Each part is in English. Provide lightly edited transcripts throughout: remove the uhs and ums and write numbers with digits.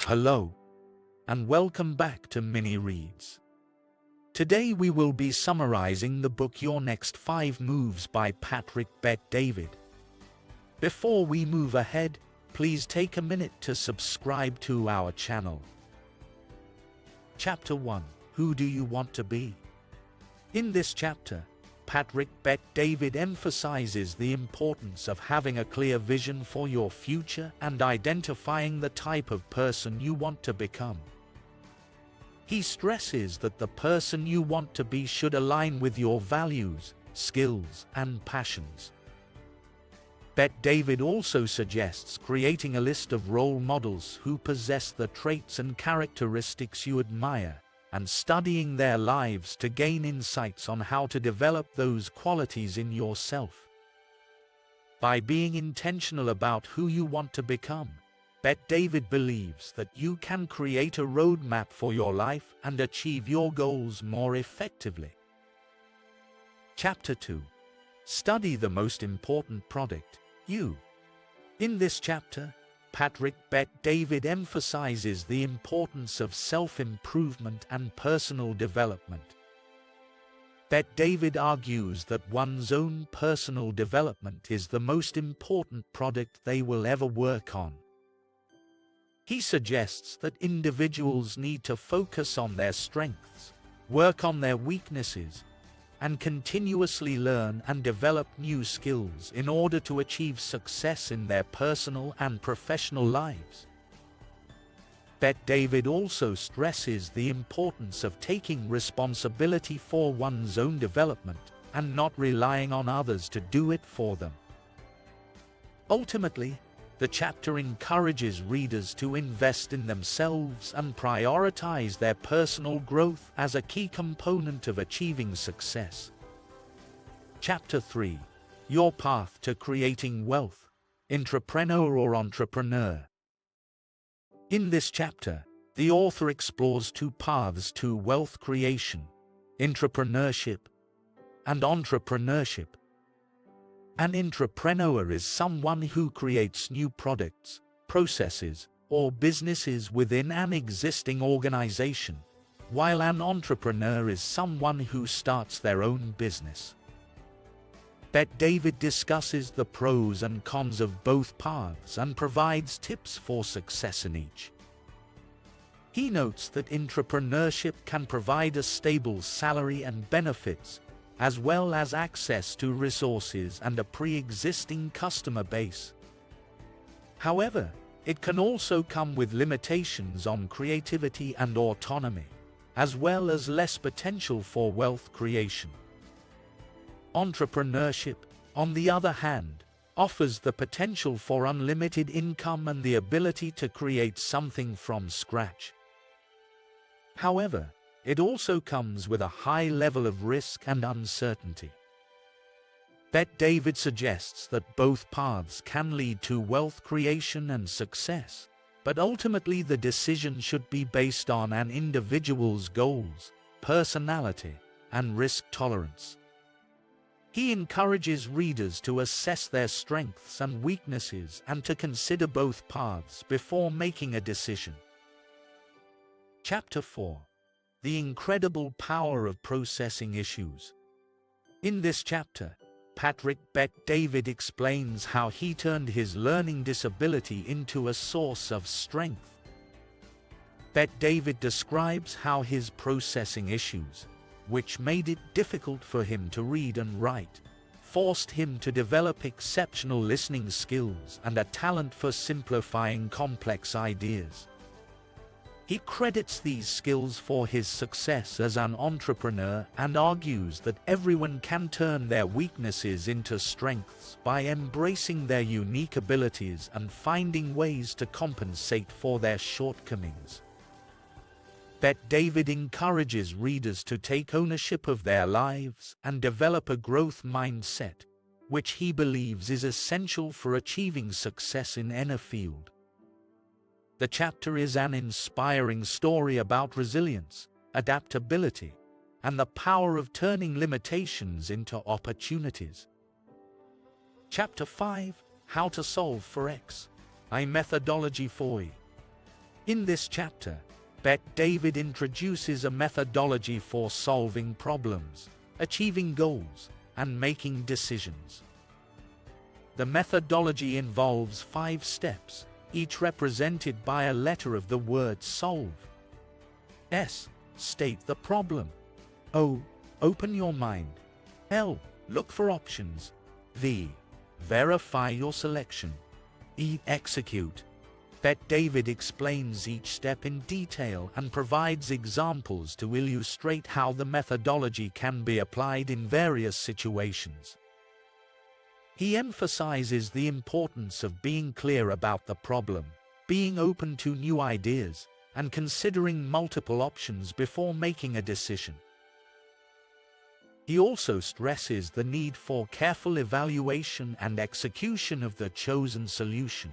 Hello, and welcome back to Mini Reads. Today we will be summarizing the book Your Next 5 Moves by Patrick Bet-David. Before we move ahead, please take a minute to subscribe to our channel. Chapter 1: Who do you want to be? In this chapter, Patrick Bet-David emphasizes the importance of having a clear vision for your future and identifying the type of person you want to become. He stresses that the person you want to be should align with your values, skills, and passions. Bet-David also suggests creating a list of role models who possess the traits and characteristics you admire, and studying their lives to gain insights on how to develop those qualities in yourself. By being intentional about who you want to become, Bet-David believes that you can create a roadmap for your life and achieve your goals more effectively. Chapter 2: Study the most important product, you. In this chapter, Patrick Bet-David emphasizes the importance of self-improvement and personal development. Bet-David argues that one's own personal development is the most important product they will ever work on. He suggests that individuals need to focus on their strengths, work on their weaknesses, and continuously learn and develop new skills in order to achieve success in their personal and professional lives. Bet-David also stresses the importance of taking responsibility for one's own development and not relying on others to do it for them. Ultimately, the chapter encourages readers to invest in themselves and prioritize their personal growth as a key component of achieving success. Chapter 3: Your Path to Creating Wealth, Intrapreneur or Entrepreneur. In this chapter, the author explores 2 paths to wealth creation: intrapreneurship and entrepreneurship. An intrapreneur is someone who creates new products, processes, or businesses within an existing organization, while an entrepreneur is someone who starts their own business. Bet-David discusses the pros and cons of both paths and provides tips for success in each. He notes that intrapreneurship can provide a stable salary and benefits, as well as access to resources and a pre-existing customer base. However, it can also come with limitations on creativity and autonomy, as well as less potential for wealth creation. Entrepreneurship, on the other hand, offers the potential for unlimited income and the ability to create something from scratch. However, it also comes with a high level of risk and uncertainty. Bet-David suggests that both paths can lead to wealth creation and success, but ultimately the decision should be based on an individual's goals, personality, and risk tolerance. He encourages readers to assess their strengths and weaknesses and to consider both paths before making a decision. Chapter 4: The Incredible Power of Processing Issues. In this chapter, Patrick Bet-David explains how he turned his learning disability into a source of strength. Bet-David describes how his processing issues, which made it difficult for him to read and write, forced him to develop exceptional listening skills and a talent for simplifying complex ideas. He credits these skills for his success as an entrepreneur and argues that everyone can turn their weaknesses into strengths by embracing their unique abilities and finding ways to compensate for their shortcomings. Bet-David encourages readers to take ownership of their lives and develop a growth mindset, which he believes is essential for achieving success in any field. The chapter is an inspiring story about resilience, adaptability, and the power of turning limitations into opportunities. Chapter 5: How to Solve for X, a Methodology for Y. In this chapter, Bet David introduces a methodology for solving problems, achieving goals, and making decisions. The methodology involves 5 steps, each represented by a letter of the word solve. S. State the problem. O. Open your mind. L. Look for options. V. Verify your selection. E. Execute. Bet David explains each step in detail and provides examples to illustrate how the methodology can be applied in various situations. He emphasizes the importance of being clear about the problem, being open to new ideas, and considering multiple options before making a decision. He also stresses the need for careful evaluation and execution of the chosen solution.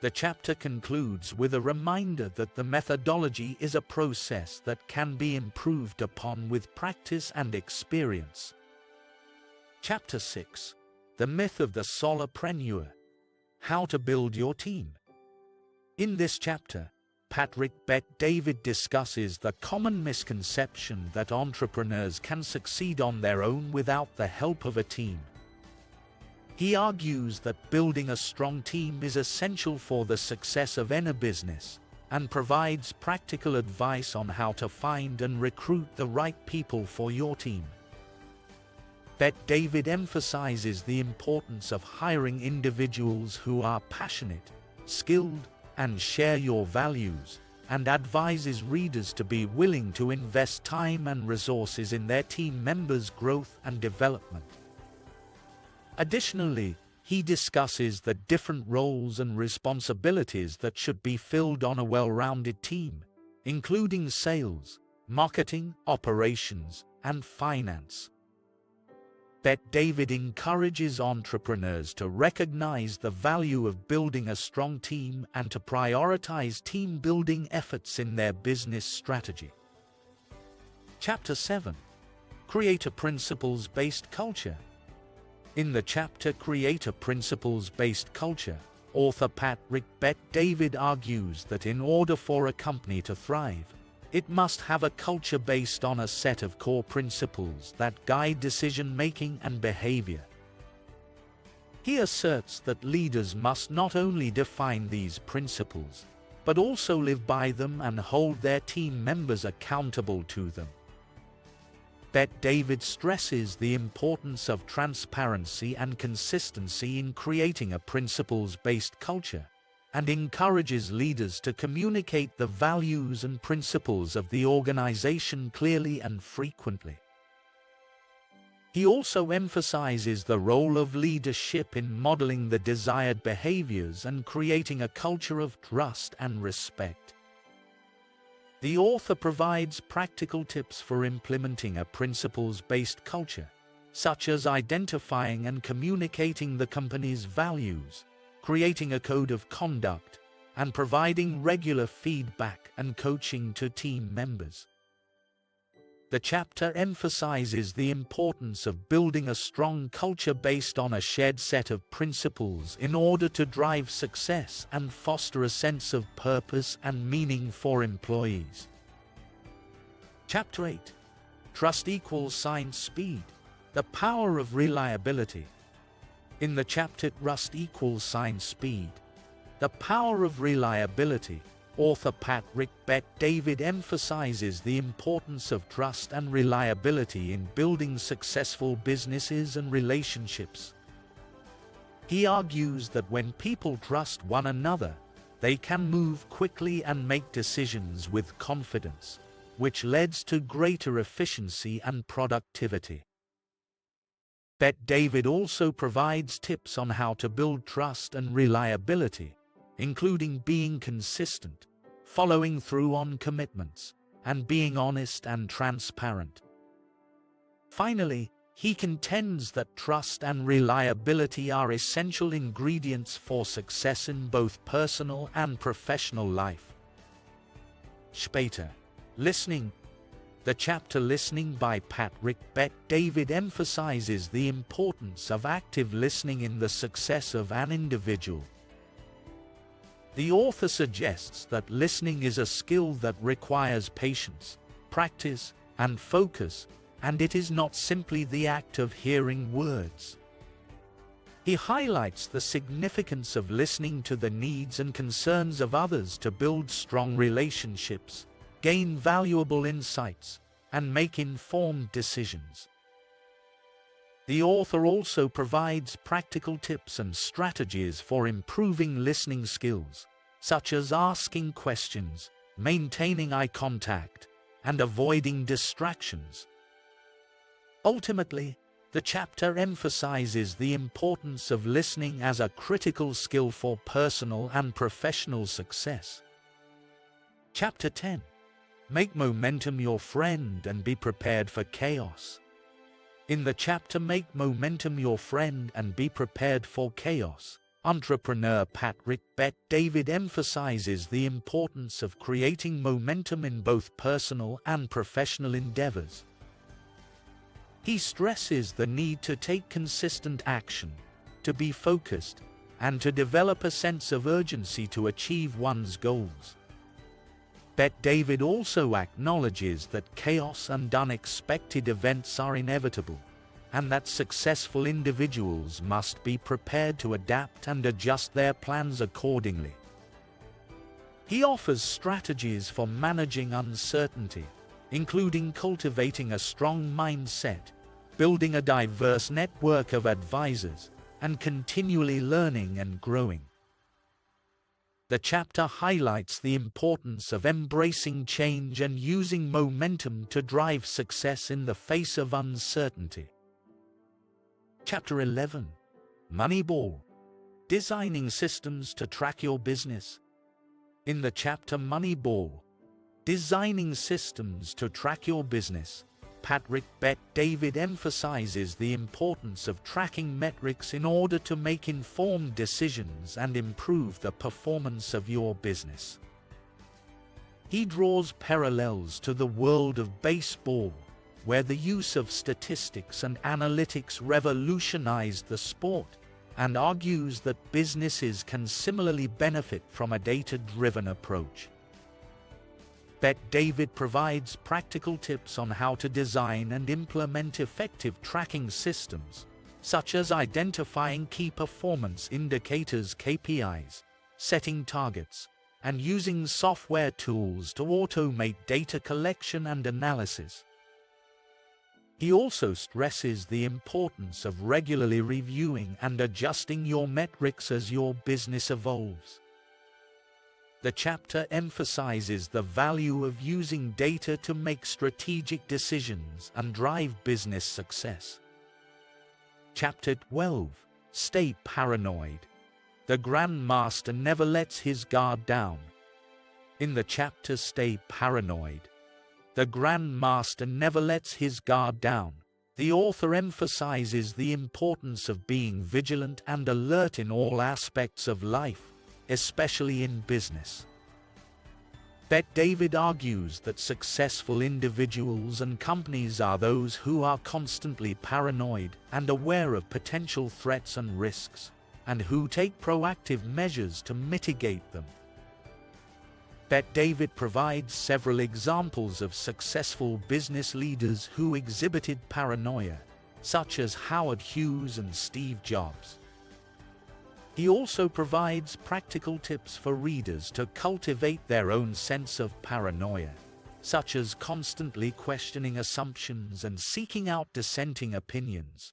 The chapter concludes with a reminder that the methodology is a process that can be improved upon with practice and experience. Chapter 6. The Myth of the Solopreneur. How to build your team. In this chapter, Bet David discusses the common misconception that entrepreneurs can succeed on their own without the help of a team. He argues that building a strong team is essential for the success of any business, and provides practical advice on how to find and recruit the right people for your team. Bet David emphasizes the importance of hiring individuals who are passionate, skilled, and share your values, and advises readers to be willing to invest time and resources in their team members' growth and development. Additionally, he discusses the different roles and responsibilities that should be filled on a well-rounded team, including sales, marketing, operations, and finance. Bet David encourages entrepreneurs to recognize the value of building a strong team and to prioritize team-building efforts in their business strategy. Chapter 7. Create a Principles-Based Culture. In the chapter Create a Principles-Based Culture, author Bet David argues that in order for a company to thrive, it must have a culture based on a set of core principles that guide decision-making and behavior. He asserts that leaders must not only define these principles, but also live by them and hold their team members accountable to them. Bet David stresses the importance of transparency and consistency in creating a principles-based culture, and encourages leaders to communicate the values and principles of the organization clearly and frequently. He also emphasizes the role of leadership in modeling the desired behaviors and creating a culture of trust and respect. The author provides practical tips for implementing a principles-based culture, such as identifying and communicating the company's values, creating a code of conduct, and providing regular feedback and coaching to team members. The chapter emphasizes the importance of building a strong culture based on a shared set of principles in order to drive success and foster a sense of purpose and meaning for employees. Chapter 8. Trust = Speed. The Power of Reliability. In the chapter Trust = Speed. The Power of Reliability, author Bet David emphasizes the importance of trust and reliability in building successful businesses and relationships. He argues that when people trust one another, they can move quickly and make decisions with confidence, which leads to greater efficiency and productivity. Bet David also provides tips on how to build trust and reliability, including being consistent, following through on commitments, and being honest and transparent. Finally, he contends that trust and reliability are essential ingredients for success in both personal and professional life. Später. Listening. The chapter Listening by Bet David emphasizes the importance of active listening in the success of an individual. The author suggests that listening is a skill that requires patience, practice, and focus, and it is not simply the act of hearing words. He highlights the significance of listening to the needs and concerns of others to build strong relationships, gain valuable insights, and make informed decisions. The author also provides practical tips and strategies for improving listening skills, such as asking questions, maintaining eye contact, and avoiding distractions. Ultimately, the chapter emphasizes the importance of listening as a critical skill for personal and professional success. Chapter 10. Make momentum your friend and be prepared for chaos. In the chapter Make Momentum Your Friend and Be Prepared for Chaos, entrepreneur Patrick Bet-David emphasizes the importance of creating momentum in both personal and professional endeavors. He stresses the need to take consistent action, to be focused, and to develop a sense of urgency to achieve one's goals. Bet-David also acknowledges that chaos and unexpected events are inevitable, and that successful individuals must be prepared to adapt and adjust their plans accordingly. He offers strategies for managing uncertainty, including cultivating a strong mindset, building a diverse network of advisors, and continually learning and growing. The chapter highlights the importance of embracing change and using momentum to drive success in the face of uncertainty. Chapter 11. Moneyball. Designing systems to track your business. In the chapter Moneyball, Designing systems to track your business, Patrick Bet-David emphasizes the importance of tracking metrics in order to make informed decisions and improve the performance of your business. He draws parallels to the world of baseball, where the use of statistics and analytics revolutionized the sport, and argues that businesses can similarly benefit from a data-driven approach. Bet-David provides practical tips on how to design and implement effective tracking systems, such as identifying key performance indicators (KPIs), setting targets, and using software tools to automate data collection and analysis. He also stresses the importance of regularly reviewing and adjusting your metrics as your business evolves. The chapter emphasizes the value of using data to make strategic decisions and drive business success. Chapter 12. Stay paranoid. The Grandmaster never lets his guard down. In the chapter Stay Paranoid, the Grandmaster never lets his guard down, the author emphasizes the importance of being vigilant and alert in all aspects of life, especially in business. Bet-David argues that successful individuals and companies are those who are constantly paranoid and aware of potential threats and risks, and who take proactive measures to mitigate them. Bet-David provides several examples of successful business leaders who exhibited paranoia, such as Howard Hughes and Steve Jobs. He also provides practical tips for readers to cultivate their own sense of paranoia, such as constantly questioning assumptions and seeking out dissenting opinions.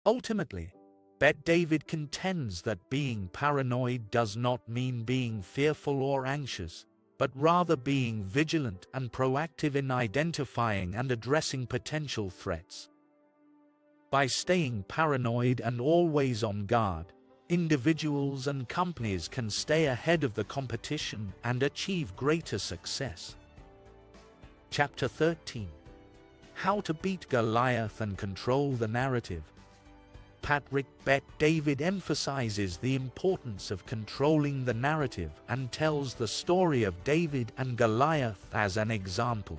Ultimately, Bet-David contends that being paranoid does not mean being fearful or anxious, but rather being vigilant and proactive in identifying and addressing potential threats. By staying paranoid and always on guard, individuals and companies can stay ahead of the competition and achieve greater success. Chapter 13. How to Beat Goliath and Control the Narrative. Patrick Bet-David emphasizes the importance of controlling the narrative and tells the story of David and Goliath as an example.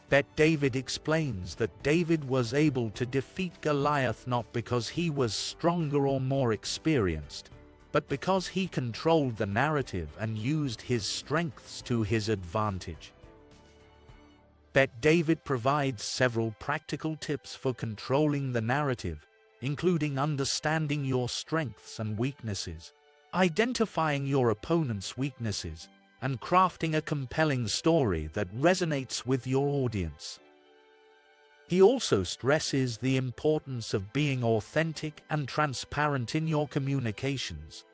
Bet-David explains that David was able to defeat Goliath not because he was stronger or more experienced, but because he controlled the narrative and used his strengths to his advantage. Bet David provides several practical tips for controlling the narrative, including understanding your strengths and weaknesses, identifying your opponent's weaknesses, and crafting a compelling story that resonates with your audience. He also stresses the importance of being authentic and transparent in your communications.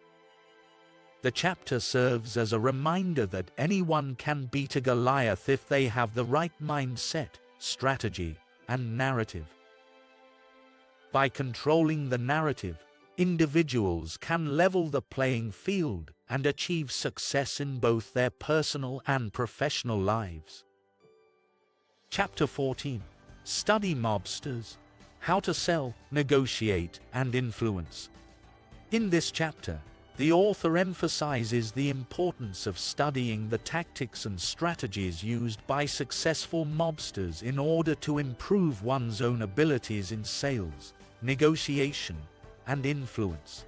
The chapter serves as a reminder that anyone can beat a Goliath if they have the right mindset, strategy, and narrative. By controlling the narrative, individuals can level the playing field and achieve success in both their personal and professional lives. Chapter 14. Study Mobsters: How to Sell, Negotiate, and Influence. In this chapter, the author emphasizes the importance of studying the tactics and strategies used by successful mobsters in order to improve one's own abilities in sales, negotiation, and influence.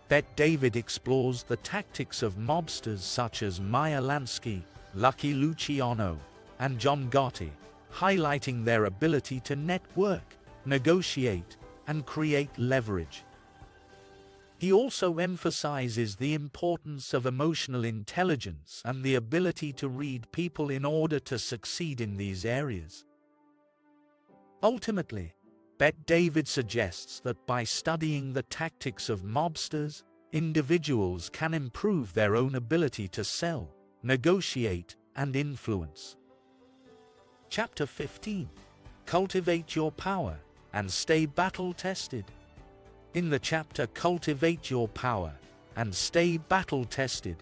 Bet David explores the tactics of mobsters such as Meyer Lansky, Lucky Luciano, and John Gotti, highlighting their ability to network, negotiate, and create leverage. He also emphasizes the importance of emotional intelligence and the ability to read people in order to succeed in these areas. Ultimately, Bet David suggests that by studying the tactics of mobsters, individuals can improve their own ability to sell, negotiate, and influence. Chapter 15. Cultivate Your Power and Stay Battle-Tested. In the chapter Cultivate Your Power and Stay Battle-Tested,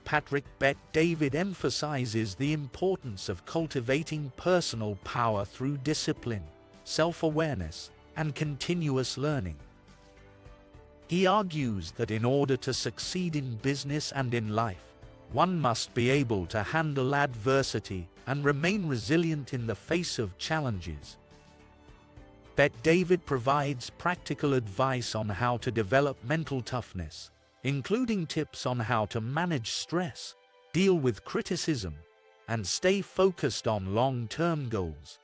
Patrick Bet David emphasizes the importance of cultivating personal power through discipline, self-awareness, and continuous learning. He argues that in order to succeed in business and in life, one must be able to handle adversity and remain resilient in the face of challenges. Bet David provides practical advice on how to develop mental toughness, including tips on how to manage stress, deal with criticism, and stay focused on long-term goals.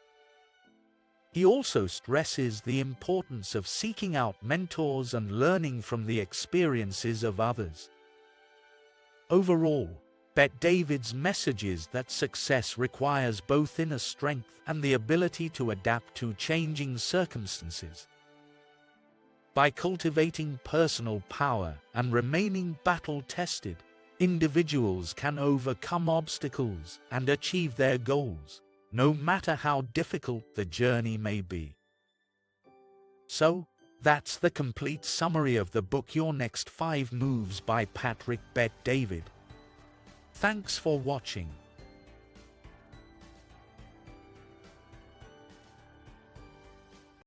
He also stresses the importance of seeking out mentors and learning from the experiences of others. Overall, Bet David's message is that success requires both inner strength and the ability to adapt to changing circumstances. By cultivating personal power and remaining battle-tested, individuals can overcome obstacles and achieve their goals, no matter how difficult the journey may be. So, that's the complete summary of the book Your Next 5 Moves by Patrick Bet David. Thanks for watching.